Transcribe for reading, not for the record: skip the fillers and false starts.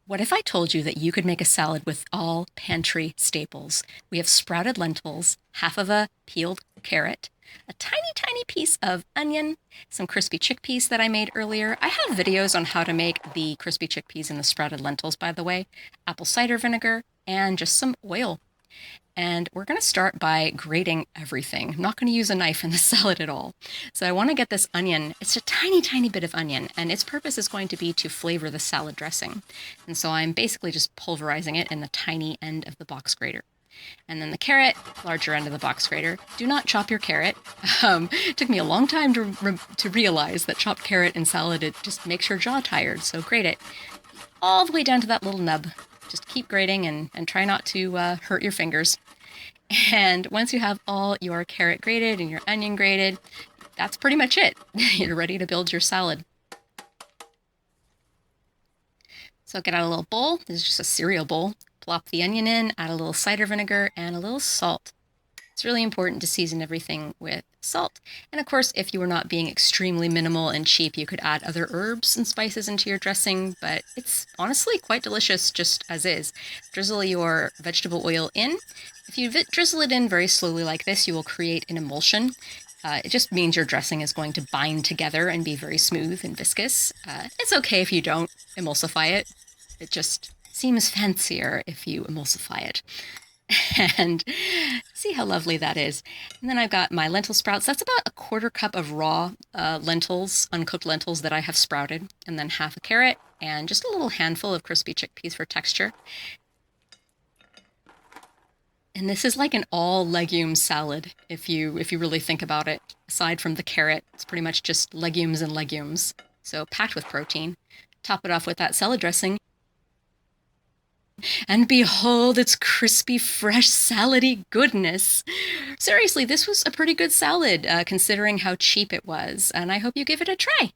What if I told you that you could make a salad with all pantry staples? We have sprouted lentils, half of a peeled carrot, a tiny, tiny piece of onion, some crispy chickpeas that I made earlier. I have videos on how to make the crispy chickpeas and the sprouted lentils, by the way, apple cider vinegar, and just some oil. And we're going to start by grating everything. I'm not going to use a knife in the salad at all. So I want to get this onion. It's a tiny, tiny bit of onion, and its purpose is going to be to flavor the salad dressing. And so I'm basically just pulverizing it in the tiny end of the box grater. And then the carrot, larger end of the box grater. Do not chop your carrot. It took me a long time to realize that chopped carrot in salad, it just makes your jaw tired, so grate it all the way down to that little nub. Just keep grating and try not to hurt your fingers. And once you have all your carrot grated and your onion grated, that's pretty much it. You're ready to build your salad. So get out a little bowl. This is just a cereal bowl. Plop the onion in, add a little cider vinegar and a little salt. It's really important to season everything with salt. And of course, if you were not being extremely minimal and cheap, you could add other herbs and spices into your dressing, but it's honestly quite delicious just as is. Drizzle your vegetable oil in. If you drizzle it in very slowly like this, you will create an emulsion. It just means your dressing is going to bind together and be very smooth and viscous. It's okay if you don't emulsify it. It just seems fancier if you emulsify it. And see how lovely that is. And then I've got my lentil sprouts. That's about a quarter cup of raw lentils, uncooked lentils that I have sprouted, and then half a carrot and just a little handful of crispy chickpeas for texture. And this is like an all legume salad if you really think about it. Aside from the carrot, it's pretty much just legumes and legumes. So packed with protein. Top it off with that salad dressing. And behold, its crispy, fresh, salady goodness. Seriously, this was a pretty good salad, considering how cheap it was, and I hope you give it a try.